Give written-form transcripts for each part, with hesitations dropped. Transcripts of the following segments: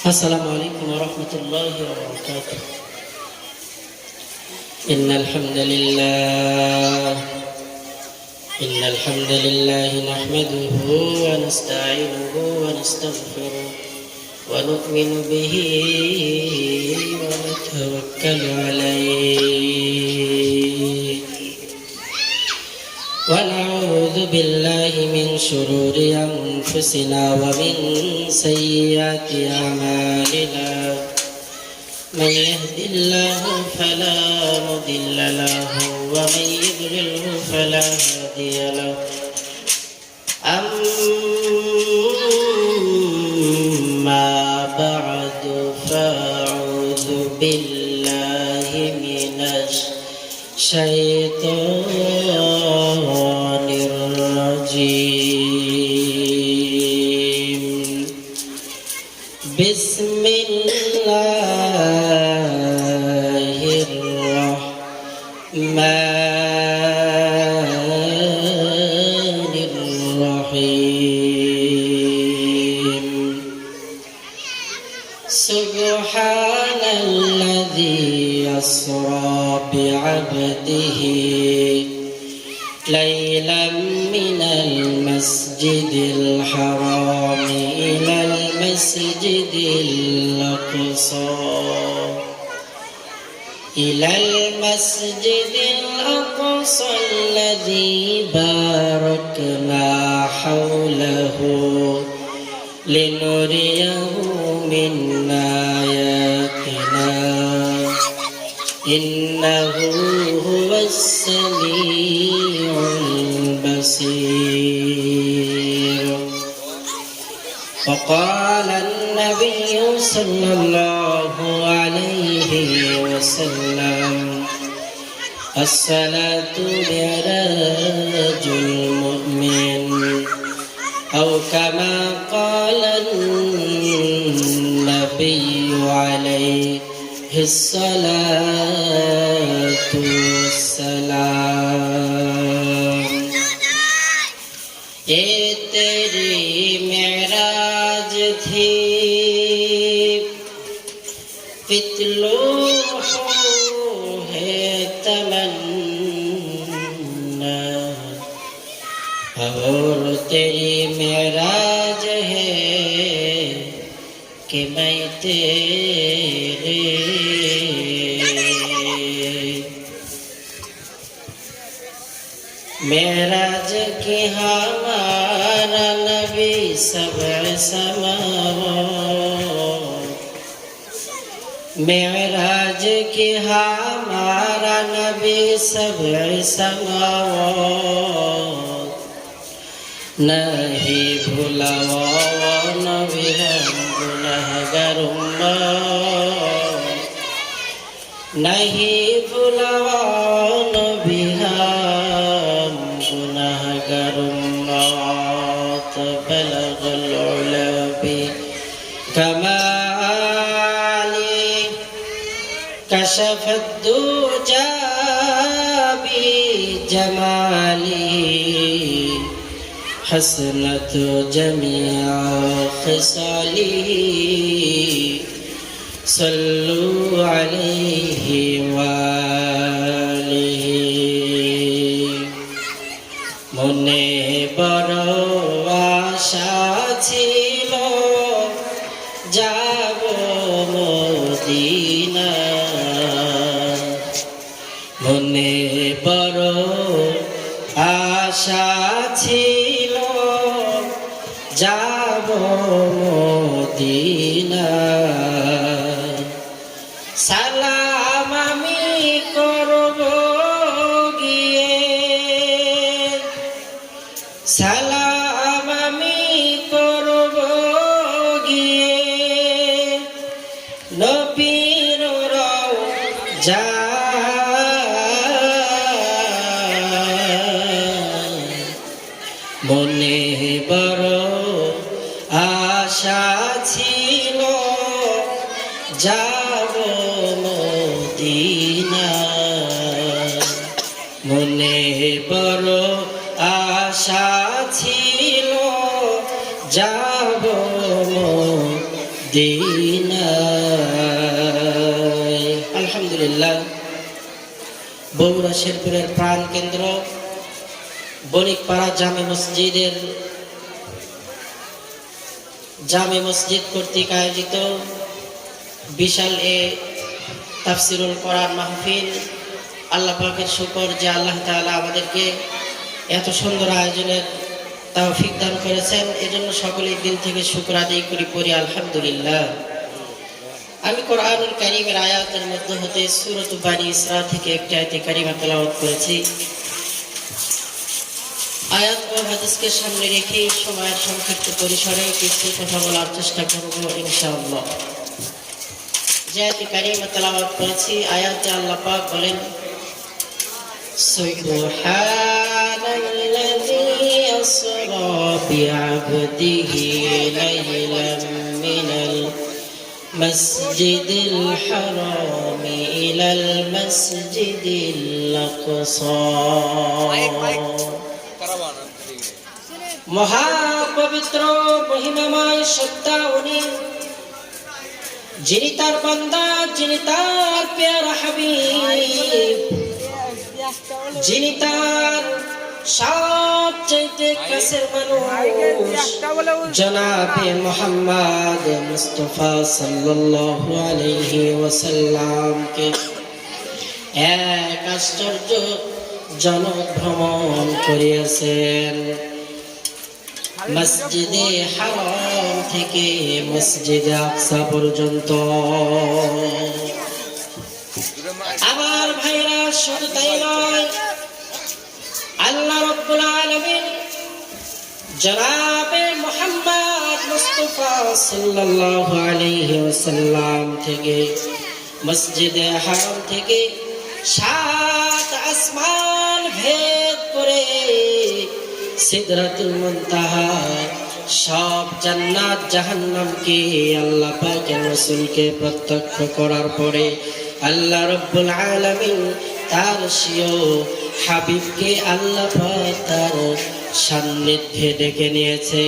السلام عليكم ورحمة الله وبركاته. إن الحمد لله نحمده ونستعينه ونستغفره ونؤمن به ونتوكل عليه ونعوذ بالله من شرور أنفسنا ومن سيئات أعمالنا. من يهد الله فلا مضل له ومن يضلله فلا هادي له. أما بعد فأعوذ بالله من الشيطان الرجيم. بسم الله الرحمن الرحيم. سبحان الذي أسرى بعبده ليلا من المسجد الحرام إلى المسجد الأقصى الذي باركنا حوله لنريه من آياتنا إنه هو السميع البصير. وقال النبي صلى الله عليه وسلم: الصلاة معراج المؤمن، أو كما قال النبي عليه الصلاة والسلام. ये तेरी मेराज थी पितलो है तमन्ना, और तेरी मेराज है कि मैं तेरे मेराज की हमारा नबी सबअ समावात, मेराज की हमारा नबी सबअ समावात। नहीं भुलावा नबी हम गुनहगार उम्मत, नहीं भुलावा नबी हम गुनहगार उम्मत। बलगल उला बिकमाली कशफत दुजा बिजमाली, हसनत जमीआ खिसाली सल्लु अलैहि वालिहि। मने बड़ आशा छिल যাব মদিনা, মনে বড় আশা ছিল যাব মদিনা। সালাম আমি করব গিয়ে, সালাম আমি করব গিয়ে নবীর রওজা। মনে বড় আশা ছিল যাব মদিনা, মনে বড় আশা ছিল যাব মদিনায়। আলহামদুলিল্লাহ, বগুড়া শেরপুরের প্রাণ কেন্দ্র বণিকপাড়া জামে মসজিদ কর্তৃক আয়োজিত বিশাল তাফসিরুল কোরআন মাহফিল। আল্লাহ পাকের শুকর যে আল্লাহ তাআলা আমাদেরকে এত সুন্দর আয়োজনের তৌফিক দান করেছেন, এজন্য সকলেই দিল থেকে শুকর আদায় করি পড়ি আলহামদুলিল্লাহ। আমি কোরআনুল কারীমের আয়াতের মধ্যে হতে সূরাত বানী ইসরা থেকে একটি আয়াতে কারিমা তেলাওয়াত করেছি। আয়াত ও হাদিসকে সামনে রেখে সময়ের সংক্ষিপ্ত পরিসরে কিছু কথা বলার চেষ্টা করব ইনশাআল্লাহ। যে আয়াতে কারিমা তেলাওয়াত করেছি, আয়াতে আল্লাহ পাক বলেন, সুবহানাল্লাযী আসরা বিআবদিহি লাইলাম মিনাল masjidil harami ilal masjidil aqsa। মহাপবিত্র মহিমাময় সত্তা উনি, যিনি তার বান্দা, যিনি তার প্যারা হাবিব, যিনি তার সবচেয়ে কাছের মানুষ জনাবে মুহাম্মদ মুস্তাফা সাল্লাল্লাহু আলাইহি ওয়াসাল্লামকে এক আশ্চর্য জনক ভ্রমণ করিয়েছেন। মসজিদে হারাম থেকে মসজিদে আকসা পর্যন্ত। আমার ভাইরা, শুধু তাই নয়, আল্লাহ রাব্বুল আলামিন জনাবে মুহাম্মদ মুস্তাফা সাল্লাল্লাহু আলাইহি ওয়াসাল্লাম থেকে মসজিদে হারাম থেকে 7 আসমান ভেদ করে সিদরাতুল মুনতাহা সব জান্নাত জাহান্নামকে আল্লাহ পাকের রাসূলকে প্রত্যক্ষ করার পরে আল্লাহ রাব্বুল আলামিন তার সিও হাবিবকে আল্লাহ পাক তার সান্নিধ্যে ডেকে নিয়েছে।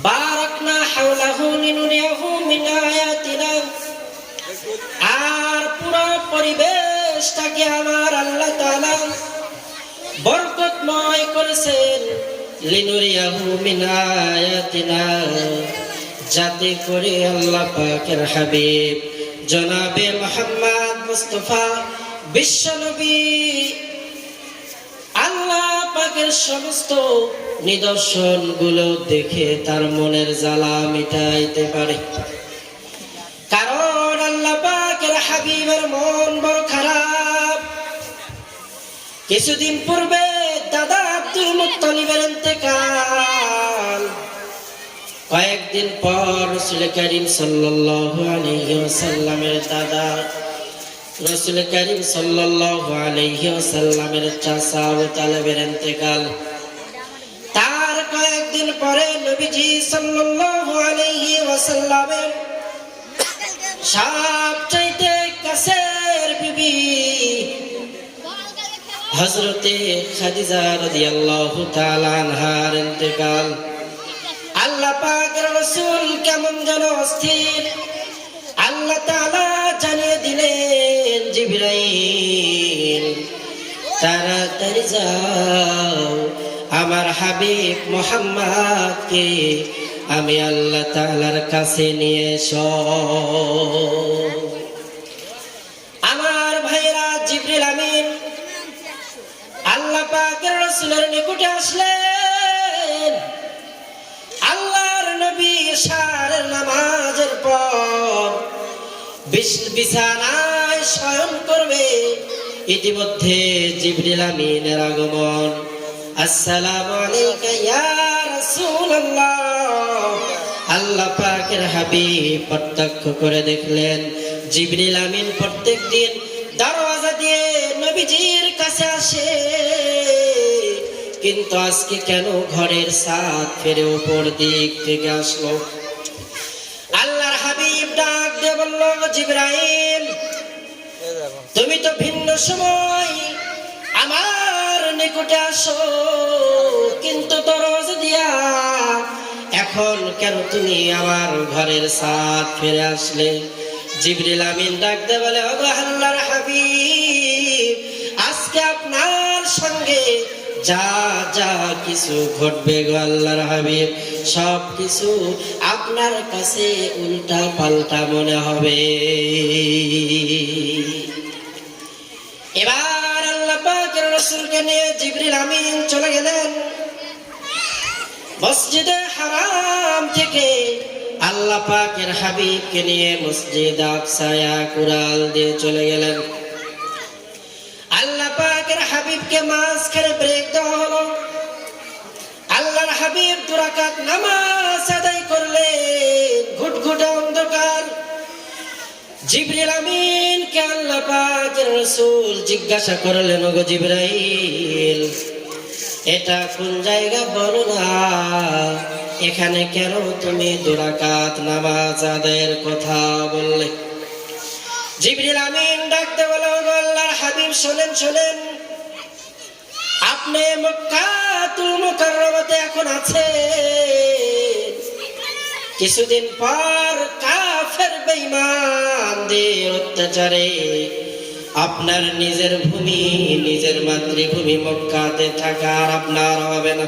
বারাকনা হাওলাহু লিনুরিয়াহু মিন আয়াতিনা। আর পুরো পরিবেশটাকে আমার আল্লাহ তাআলা বরকতময় করেছেন, লিনুরিয়াহু মিন আয়াতিনা, যাতে করে আল্লাহ পাকের হাবিব জনাবে মুহাম্মদ মুস্তাফা বিশ্বনবী আল্লাহ পাকের সমস্ত নিদর্শন গুলো দেখে তার মনের জ্বালা মিটাইতে পারে। কারণ আল্লাহ পাকের হাবিবের মন বড় খারাপ। কিছুদিন পূর্বে দাদা আব্দুল মুত্তালিবের ইন্তেকাল, কয়েকদিন পর রাসূল করিম সাল্লাল্লাহু আলাইহি ওয়াসাল্লামের দাদা রাসূল করিম সাল্লাল্লাহু আলাইহি ওয়াসাল্লামের চাচা আবু তালেবের ইন্তেকাল। তার কয়েকদিন পরে নবীজি সাল্লাল্লাহু আলাইহি ওয়াসাল্লামের সবচেয়ে কাছের বিবি হযরতে খাদিজা রাদিয়াল্লাহু তাআলা আনহার ইন্তেকাল। আল্লাহ পাকের রাসূল কেমন যেন অস্থির। আল্লাহ তাআলা জানিয়ে দিলেন, জিবরাইল তাড়াতাড়ি যাও, আমার হাবিব মুহাম্মদকে আমি আল্লাহ তাআলার কাছে নিয়ে এসো। আমার ভাইরা, জিবরিল আমিন আল্লাহ পাকের রাসূলের নিকটে আসলেন। আল্লাহর নবী ইশারের নামাজের পর বিছানায় শয়ন করবে, ইতিমধ্যে জিবরিল আমিনের আগমন। আসসালামু আলাইকা ইয়া রাসূলুল্লাহ। আল্লাহ পাকের হাবিব প্রত্যক্ষ করে দেখলেন জিবরিল আমিন প্রত্যেকদিন দরওয়াজা দিয়ে নবীজির কাছে আসে, কিন্তু আজকে কেন ঘরের ছাদ ফেরে উপর দিক থেকে আসলো? আল্লাহর হাবিব ডাক দিয়ে বলল, জিবরাইল তুমি তো ভিন্ন সময় আমার নিকটে আসো, কিন্তু দরওয়াজা দিয়া এখন কেন তুমি আমার ঘরের ছাদ ফিরে আসলে? জিবরিল আমিন ডাকতে বলে, ওগো আল্লাহর হাবিব, আজকে আপনার সঙ্গে যা যা কিছু ঘটবে গো আল্লাহর হাবিব, সব কিছু আপনার কাছে উল্টা পাল্টা মনে হবে। এবার আল্লাহ পাকের রাসূলকে নিয়ে জিবরিল আমিন চলে গেলেন মসজিদে হারাম থেকে। আল্লাহ পাকের হাবিবকে নিয়ে মসজিদ আকসায় কুরাল দিয়ে চলে গেলেন। আল্লাহ পাকের হাবিবকে মাঝখানে ব্রেক দেওয়া হলো। আল্লাহর হাবিব 2 রাকাত নামাজ আদায় করলেন। ঘুটঘুটে অন্ধকার। জিবরিল আমিনকে আল্লাহ পাকের রাসূল জিজ্ঞাসা করলেন, ওগো জিবরাইল, এটা কোন জায়গা বলো না, এখানে কেন তুমি 2 রাকাত নামাজ আদায়ের কথা বললে? জিবরিল আমিন ডাকতে বলে, ওগো আল্লাহর হাবিব, শোনেন, আপনি মক্কাতুল মুকাররমাতে এখন আছেন। কিছুদিন পর কাফের বেঈমানদের অত্যাচারে আপনার নিজের ভূমি, নিজের মাতৃভূমি মক্কাতে থাকার আপনার হবে না।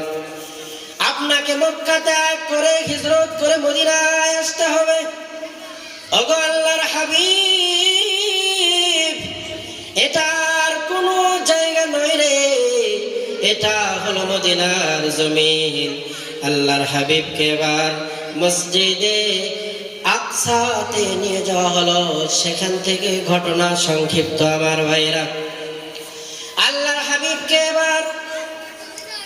আপনাকে মক্কা ত্যাগ করে হিজরত করে মদিনায় আসতে হবে। ওগো আল্লাহর হাবিব, এটার কোনো জায়গা নয় রে, এটা হলো মদিনার জমিন। আল্লাহর হাবিবকে এবার মসজিদে আকসাতে নিয়ে যাওয়া হলো। সেখান থেকে ঘটনা সংক্ষিপ্ত আমার ভাইরা। আল্লাহর হাবিবকে এবার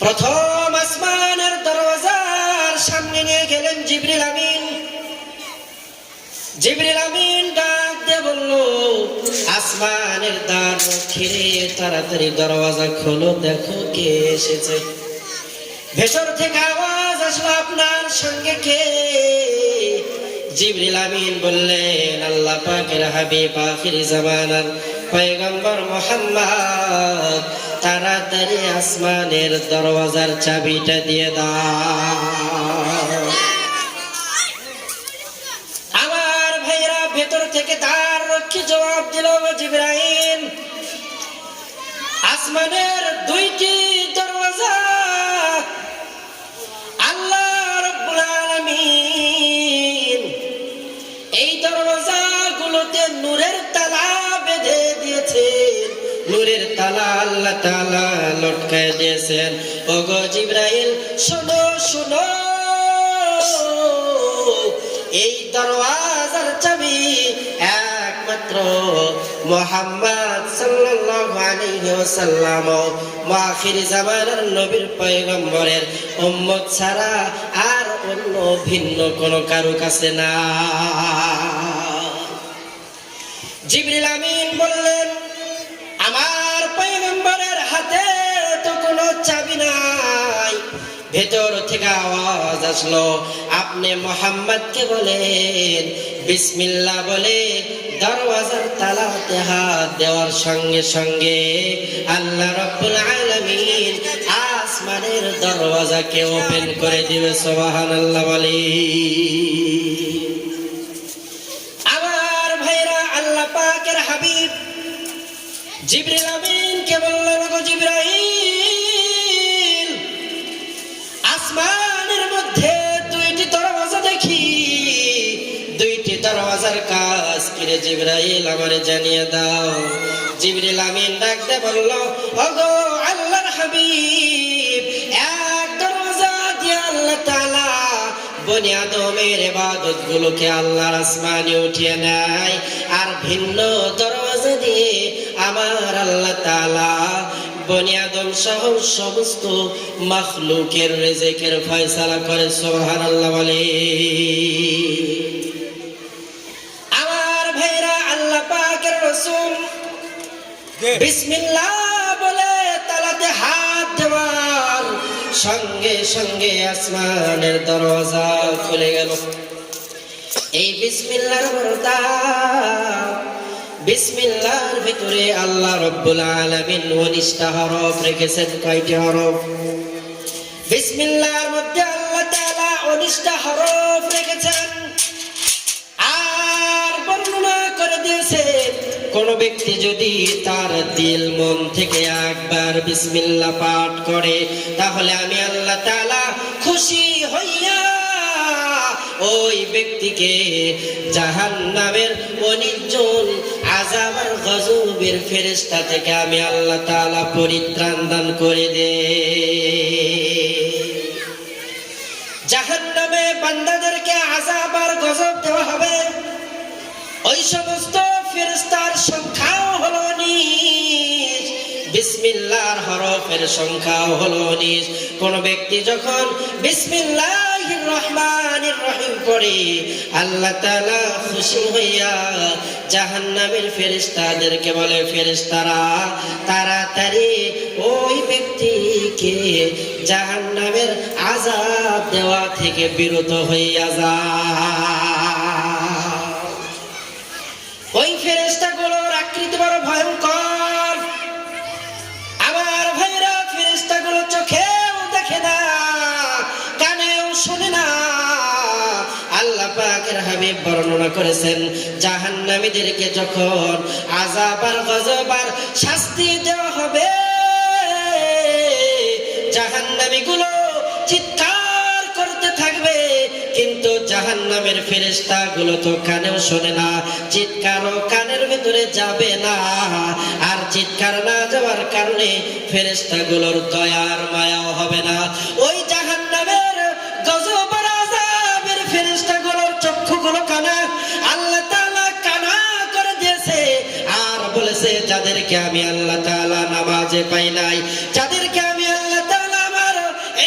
প্রথম আসমানের দরওয়াজার সামনে নিয়ে গেলেন জিবরিল আমিন। জিবরিল আমিন ডাক দিয়ে বলল, আসমানের দ্বার খিরে তাড়াতাড়ি দরওয়াজা খোলো, দেখো কে এসেছে। ভেতর থেকে আওয়াজ আসলো, আপনার সঙ্গে কে? জিবরিল আমিন বললেন, আল্লাহ পাকের হাবিব আখিরি জামানার পয়গম্বর মুহাম্মদ, তাড়াতাড়ি আসমানের দরওয়াজার চাবিটা দিয়ে দাও। আমার ভাইরা, ভেতর থেকে তার রক্ষী জবাব দিল, জিবরাইল, আসমানের 2টি দরওয়াজা আল্লাহ রাব্বুল আলামিন এই দরওয়াজাগুলোতে নূরের তালা বেঁধে দিয়েছেন। নূরের তালা আল্লাহ তাআলা লটকায় দিয়েছেন। ওগো জিবরাইল, শোনো, এই দরওয়াজার চাবি একমাত্র মুহাম্মদ সাল্লাল্লাহু আলাইহি ওয়াসাল্লাম আখির জামানার নবীর পয়গম্বরের উম্মত ছাড়া আর অন্য ভিন্ন কোনো কারো কাছে না। জিবরিল আমিন বললেন, আমার পয়গম্বরের হাতে তো কোনো চাবি নাই। ভেতর থেকে আওয়াজ আসলো, আপনি মুহাম্মদকে বলেন বিসমিল্লাহ বলে দরওয়াজার তালাতে হাত দেওয়ার সঙ্গে সঙ্গে আল্লাহ রাব্বুল আলামিন আসমানের দরওয়াজাকে ওপেন করে দিবে। সুবহানাল্লাহ বলে। আমার ভাইরা, আল্লাহ পাকের হাবিব জিবরিল আমিনকে বললেন, ওগো জিবরাইল, আসমানের মধ্যে 2টি দরওয়াজা দেখি। 2টি দরওয়াজার কাজ কি রে জিবরাইল, আমারে জানিয়ে দাও। জিবরিল আমিন ডাকতে বলল, ওগো আল্লাহর হাবিব, এক দরওয়াজা দিয়ে আল্লাহ তাআলা বনি আদমের ইবাদত গুলোকে আল্লাহর আসমানে উঠিয়ে নেয়, আর ভিন্ন দরওয়াজা দিয়ে আমার আল্লাহ তাআলা বনি আদম সহ সমস্ত মাখলুকের রিজিকের ফয়সালা করে। সুবহানাল্লাহ বলে। আমার ভাইরা, আল্লাহ পাকের রাসূল বিসমিল্লাহ বলে তালাতে হাত দেওয়ার সঙ্গে সঙ্গে আসমানের দরওয়াজা খুলে গেল। এই বিসমিল্লাহর বরকত, বিসমিল্লাহর ভিতরে আল্লাহ রাব্বুল আলামিন 19টা হরফ রেখেছেন। কয়টি হরফ? বিসমিল্লাহর মধ্যে আল্লাহ তাআলা 19টা হরফ রেখেছেন। আর বর্ণনা করে দিয়েছেন কোন ব্যক্তি যদি তার দিল মন থেকে একবার বিসমিল্লাহ পাঠ করে তাহলে আমি আল্লাহ তাআলা খুশি হইয়া ওই ব্যক্তিকে জাহান্নামের অনির্জন আযাব আর গজবের ফেরেশতা থেকে আমি আল্লাহ তাআলা পরিত্রাণ দান করে দেই। জাহান্নামে বান্দাদেরকে আযাব আর গজব দেওয়া হবে। ওই সমস্ত ফেরেশতার সংখ্যাও হলো 19, বিসমিল্লাহর হরফের সংখ্যাও হলো 19। কোন ব্যক্তি যখন বিসমিল্লাহির রহমানির রহিম পড়ে আল্লাহ তাআলা খুশি হইয়া জাহান্নামের ফেরেশতাদেরকে বলে, ফেরেশতারা তাড়াতাড়ি ওই ব্যক্তিকে জাহান্নামের আযাব দেওয়া থেকে বিরত হইয়া যায়। ওই ফেরেশতাগুলোর আকৃতি বড় ভয়ঙ্কর। আমার ভাইরা, ফেরেশতাগুলো চোখেও দেখে না, কানেও শোনে না। আল্লাহ পাকের হাবিব বর্ণনা করেছেন জাহান্নামীদেরকে যখন আযাব আর গজব আর শাস্তি দেওয়া হবে, জাহান্নামীগুলো চিৎকার করতে থাকবে, কিন্তু জাহান্নামের ফেরেশতাগুলো তো কানেও শোনে না, চিৎকারও কানের ভিতরে যাবে না। আর চিৎকার না যাওয়ার কারণে ফেরেশতাগুলোর দয়ার মায়াও হবে না। ওই জাহান্নামের গজব আর আযাবের ফেরেশতাগুলোর চক্ষুগুলো কানা, আল্লাহ তাআলা কানা করে দিয়েছে। আর বলেছে যাদেরকে আমি আল্লাহ তাআলা নামাজে পাই নাই, যাদেরকে আমি আল্লাহ তাআলা আমার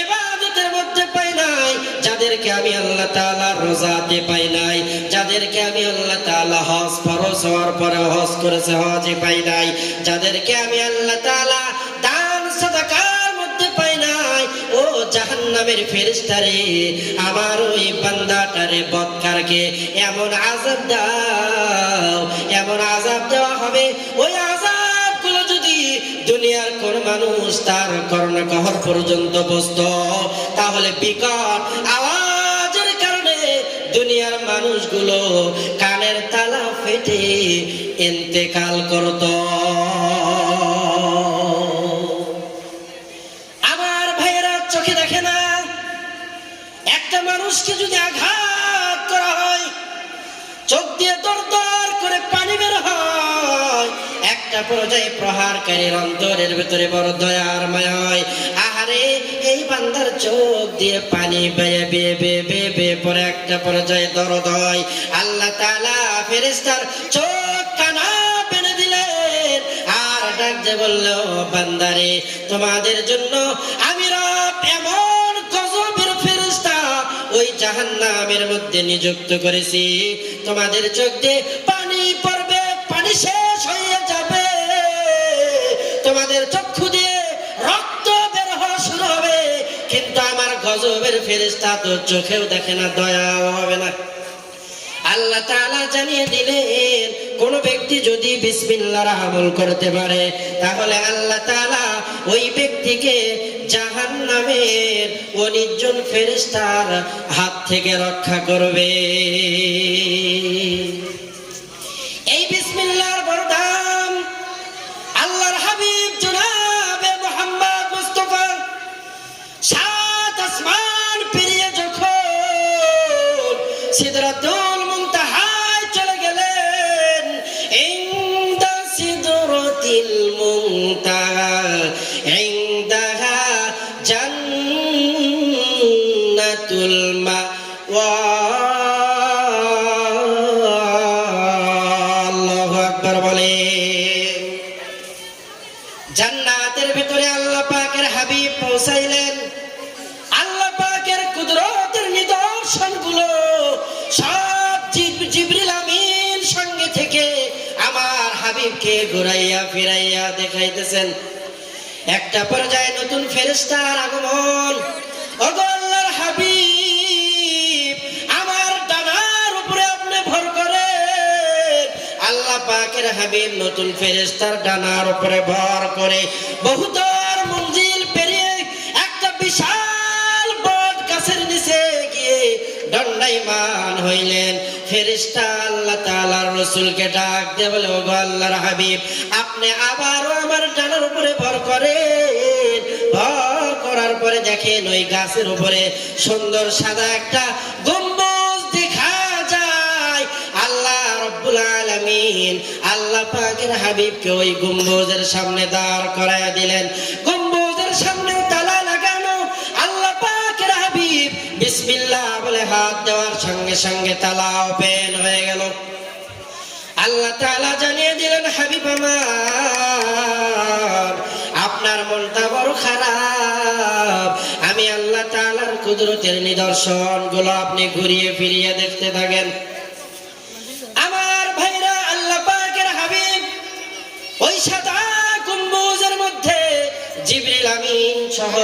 ইবাদতের মধ্যে পাই নাই, যাদেরকে আমি আল্লাহ তাআলা রোজাতে পাই নাই, যাদেরকে আমি আল্লাহ তাআলা হজ ফরজ হওয়ার পরে হজ করেছে হজে পাই নাই, যাদেরকে আমি আল্লাহ তাআলা দান সাদাকার মধ্যে পাই নাই, ও জাহান্নামের ফেরেশতারে আমার ওই বান্দাটারে বদকারকে এমন আযাব দাও, এমন আযাব দেওয়া হবে, ওই আযাবগুলো যদি দুনিয়ার কোন মানুষ তার কর্ণকহর পর্যন্ত বসতো তাহলে বিকট আওয়াজের কারণে দুনিয়ার মানুষগুলো কানের তালা ফেটে ইন্তেকাল করত। আমার ভাইয়েরা চোখে দেখে না, একটা মানুষকে যদি আঘাত করা হয় চোখ দিয়ে দরদর করে পানি বের হয়, একটা পর্যায়ে প্রহারকারীর অন্তরের ভিতরে বড় দয়ার মায়া হয়। আহারে, এই বান্দার চোখ দিয়ে পানি বেয়ে বেয়ে বেয়ে বেয়ে বেয়ে পরে একটা পর্যায়ে দরদ হয়। আল্লাহ তাআলা ফেরেশতার চোখ কানা বেঁধে দিলেন আর ডাক দিয়ে বলল, বান্দারে তোমাদের জন্য আমি রব এমন গজবের ফেরেশতা ওই জাহান্নামের মধ্যে নিযুক্ত করেছি, তোমাদের চোখ দিয়ে পানি পড়বে, পানি শেষ হয়ে যাবে, তোমাদের চক্ষু দিয়ে রক্ত বের হওয়া শুরু হবে, কিন্তু আমার গজবের ফেরেশতা তো চোখেও দেখে না, দয়াও হবে না। আল্লাহ তাআলা জানিয়ে দিলেন কোন ব্যক্তি যদি বিসমিল্লাহর আমল করতে পারে তাহলে আল্লাহ তাআলা ওই ব্যক্তিকে জাহান্নামের অনির্জন ফেরেশতার হাত থেকে রক্ষা করবে। এই বিসমিল্লাহর বড় দাম। আল্লাহর হাবিব জনাবে মুহাম্মদ মুস্তাফা সাত আসমান পেরিয়ে যখন সিদরাতুল মুনতাহায় চলে গেলেন, ইনদা সিদরাতিল মুনতাহা ইনদাহা জান্নাতুল মাওয়া। আল্লাহু আকবার বলে। জান্নাতের ভিতরে আল্লাহ পাকের হাবিব পৌঁছাইলেন। আল্লাহ পাকের কুদরতের নিদর্শনগুলো সব জিবরিল আমিন সঙ্গে থেকে আমার হাবিবকে ঘুরাইয়া ফিরাইয়া দেখাইতেছেন। একটা পর্যায়ে নতুন ফেরেশতার আগমন। ওগো আল্লাহর হাবিব, আমার ডানার উপরে আপনি ভর করেন। আল্লাহ পাকের হাবিব নতুন ফেরেশতার ডানার উপরে ভর করে বহুতর মঞ্জিল পেরিয়ে একটা বিশাল বট গাছের নিচে গিয়ে দণ্ডায়মান হইলেন। ফেরেশতা আল্লাহ তাআলার রাসূলকে ডাক দিয়ে বলে, ওগো আল্লাহর হাবিব, আপনি আবারও আমার ডানার উপরে ভর করেন। ভর করার পরে দেখেন ওই গাছের উপরে সুন্দর সাদা একটা গম্বুজ দেখা যায়। আল্লাহ রব্বুল আলামিন আল্লাহ পাকের হাবিবকে ওই গম্বুজের সামনে দাঁড় করায়া দিলেন। গম্বুজের সামনে তালা লাগানো। আল্লাহ পাকের হাবিব বিসমিল্লাহ বলে হাত দেওয়ার সঙ্গে সঙ্গে তালা ওপেন হয়ে গেল। আল্লাহ তাআলা জানিয়ে দিলেন, হাবিব আমার, আপনার মনটা বড় খারাপ। আমি আল্লাহ তাআলার কুদরতের নিদর্শন গুলো আপনি ঘুরিয়ে ফিরিয়ে দেখতে থাকেন। আমার ভাইরা, আল্লাহ পাকের হাবিব ওই সাদা গম্বুজের মধ্যে জিবরিল আমিন সহ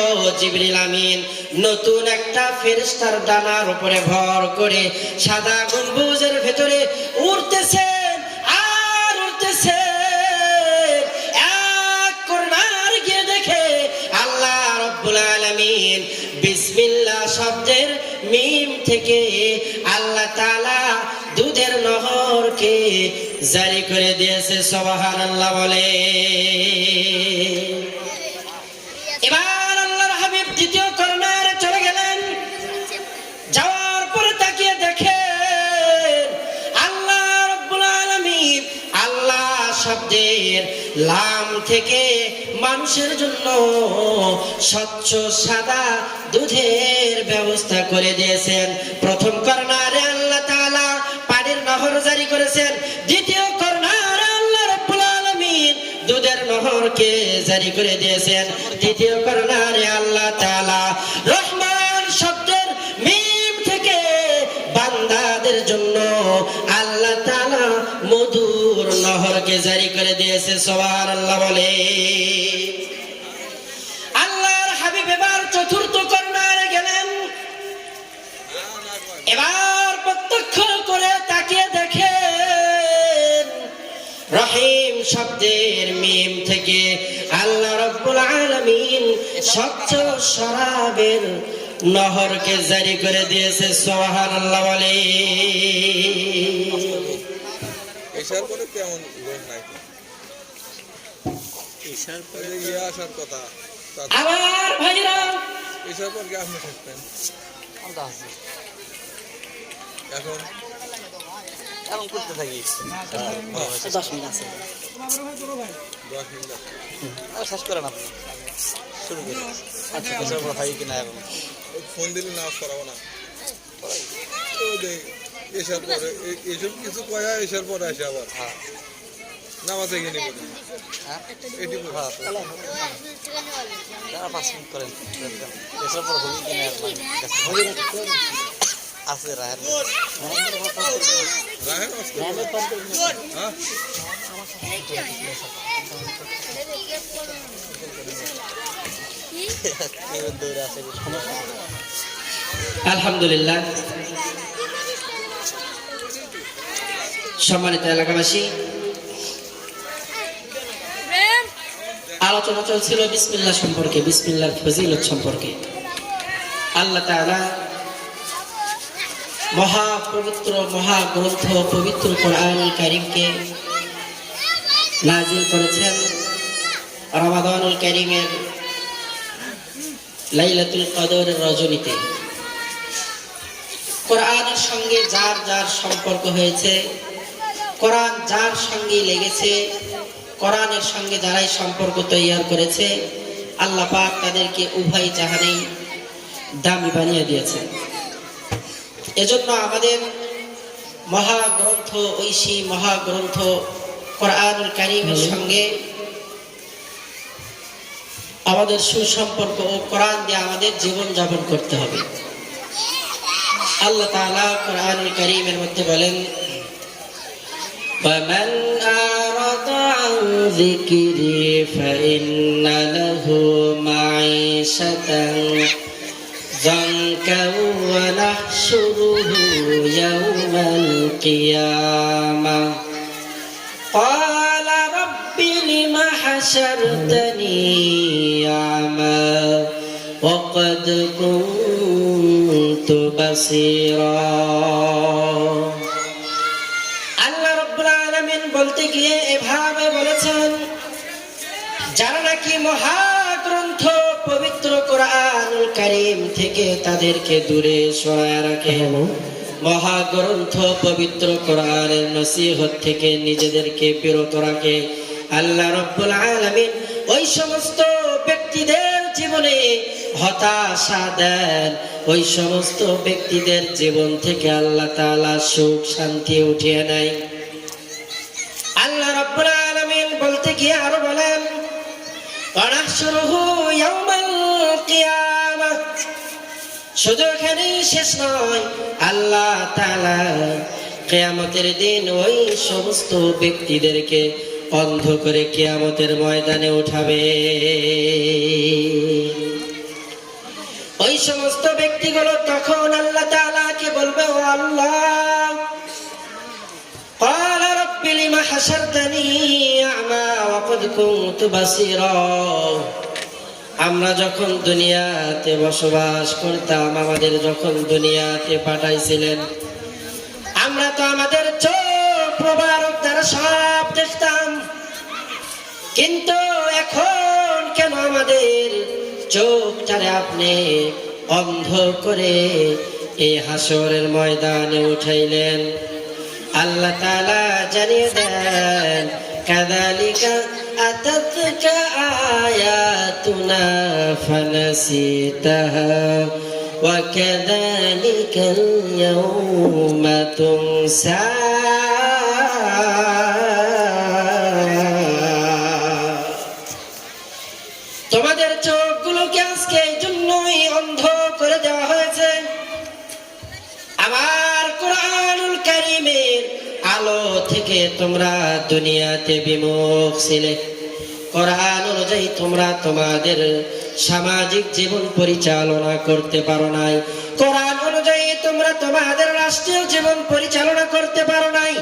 জিবরিল আমিন নতুন একটা ফেরেশতার ডানার উপরে ভর করে সাদা গম্বুজের ভেতরে উড়তেছেন আর উড়তেছেন। এক কর্নার গিয়ে দেখে আল্লাহ রব্বুল আলামিন বিসমিল্লাহ শব্দের মিম থেকে আল্লাহ তাআলা দুধের নহরকে জারি করে দিয়েছে। সুবহানাল্লাহ বলে। এবার আল্লাহর হাবিব দ্বিতীয় কর্নারে চলে গেলেন। যাওয়ার পরে তাকিয়ে দেখেন আল্লাহ রব্বুল আলামিন আল্লাহ শব্দের লাম থেকে মানুষের জন্য স্বচ্ছ সাদা দুধের ব্যবস্থা করে দিয়েছেন। প্রথম কর্নারে আল্লাহ তাআলা পানির নহর জারি করেছেন। দ্বিতীয় কর্নারে আল্লাহ রব্বুল আলামিন দুধের নহরকে জারি করে দিয়েছেন। তৃতীয় কর্নারে আল্লাহ তাআলা রহমান শব্দের মিম থেকে বান্দাদের জন্য আল্লাহ তাআলা মধুর নহরকে জারি করে দিয়েছে। সুবহানাল্লাহ বলে। আল্লাহর হাবিব এবার চতুর্থ কর্নারে গেলেন। এবার প্রত্যক্ষ করে তাকিয়ে দেখেন রহিম শব্দের মিম থেকে আল্লাহ রব্বুল আলামিন স্বচ্ছ শরাবের নহরকে জারি করে দিয়েছে। সুবহানাল্লাহ বলে। এশার পরে কেমন লোক নাই, এশার পরে ইয়ে আসার কথা। আবার ভাইরা, এশার পর কি আপনি থাকতেন? এখন এখন করতে থাকি 10 মিনিট আছে। 10 মিনিট আর শেষ করেন আপনি, শুরু করি। আচ্ছা এসব হয় কিনা এখন ফোন দিলে নামাজ পড়াবো না। ওই দেখ এশার পরে এসব কিছু কয়া এশার পরে আসে আবার নামাজ এখানে করি। এটি যারা 5 মিনিট করেন এসব পর হলি কিনা আছে রাহেন রাহেন হ্যাঁ আলহামদুলিল্লাহ। সম্মানিত এলাকাবাসী, আলোচনা চলছিল বিসমিল্লাহ সম্পর্কে, বিসমিল্লাহর ফজিলত সম্পর্কে। আল্লাহ তাআলা মহাপবিত্র মহাগ্রন্থ পবিত্র কোরআনুল কারীমকে নাজিল করেছেন রমাদানুল কারীমের লাইলাতুল কদরের রজনীতে। কোরআনের সঙ্গে যার যার সম্পর্ক হয়েছে, কোরআন যার সঙ্গে লেগেছে, কোরআনের সঙ্গে যারাই সম্পর্ক তৈরি করেছে, আল্লাহ পাক তাদেরকে উভয় জাহানেই দামি বানিয়ে দিয়েছেন। এজন্য আমাদের মহাগ্রন্থ ঐশী মহাগ্রন্থ কোরআনুল কারীমের সঙ্গে আমাদের সুসম্পর্ক ও কোরআন দিয়ে আমাদের জীবন যাপন করতে হবে। আল্লাহ তাআলা কোরআনুল কারীমের মধ্যে বলেন, وَمَنْ أَعْرَضَ عَنْ ذِكْرِي فَإِنَّ لَهُ مَعِيشَةً ضَنكًا وَنَحْشُرُهُ يَوْمَ الْقِيَامَةِ قَالَ رَبِّ لِمَ حَشَرْتَنِي أَعْمَى وَقَدْ كُنْتُ كنت بصيرا আল্লাহ রাব্বুল আলামিন বলতে গিয়ে এভাবে বলেছেন, যারা নাকি মহাগ্রন্থ পবিত্র কোরআনুল কারীম থেকে তাদেরকে দূরে সরায় রাখে, মহাগ্রন্থ পবিত্র কোরআনের নসিহত থেকে নিজেদেরকে বিরত রাখে, আল্লাহ রাব্বুল আলামিন ওই সমস্ত ব্যক্তিদের জীবনে হতাশা দেন, ওই সমস্ত ব্যক্তিদের জীবন থেকে আল্লাহ তাআলা সুখ শান্তি উঠিয়ে নেয়। আল্লাহ রাব্বুল আলামিন বলতে গিয়ে আরো বলেন, ওয়ানাহশুরুহু ইয়াওমাল কিয়ামাহ। শুধু এখানেই শেষ নয়, আল্লাহ তাআলা কিয়ামতের দিন ওই সমস্ত ব্যক্তিদেরকে অন্ধ করে কিয়ামতের ময়দানে উঠাবে। ওই সমস্ত ব্যক্তিগুলো তখন আল্লাহ তাআলাকে বলবে, ও আল্লাহ, قال رب لما حشرتني أعمى وقد كنت بصيرا। আমরা যখন দুনিয়াতে বসবাস করতাম, আমাদের যখন দুনিয়াতে পাঠাইছিলেন, আমরা তো আমাদের চোখ মোবারক দ্বারা সব দেখতাম, কিন্তু এখন কেন আমাদের চোখটারে আপনি অন্ধ করে এই হাসরের ময়দানে উঠাইলেন? আল্লাহ তাআলা জানিয়ে দেন, কাযালিকা আতাতকা আয়াতুনা ফানাসিতাহা ওয়া কাযালিকাল ইয়াওমা তুনসা। তোমাদের চোখগুলোকে আজকে এই জন্যই অন্ধ করে দেওয়া হয়েছে। আমার কোরআনুল কারীমের আলো থেকে তোমরা দুনিয়াতে বিমুখ ছিলে, কোরআন অনুযায়ী তোমরা তোমাদের সামাজিক জীবন পরিচালনা করতে পারো নাই, কোরআন অনুযায়ী তোমরা তোমাদের রাষ্ট্রীয় জীবন পরিচালনা করতে পারো নাই,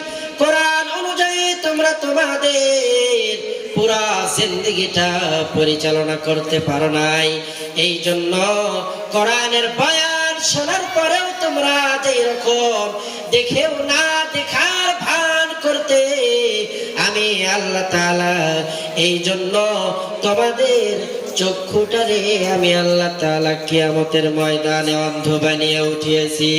কোরআন অনুযায়ী তোমরা তোমাদের পুরা জিন্দেগিটা পরিচালনা করতে পারো নাই। এই জন্য কোরআনের বয়ান শোনার পরেও তোমরা যেই রকম দেখেও না দেখার ভান করতে, আমি আল্লাহ তাআলা এই জন্য তোমাদের চক্ষুটারে আমি আল্লাহ তাআলা কিয়ামতের ময়দানে অন্ধ বানিয়ে উঠিয়েছি।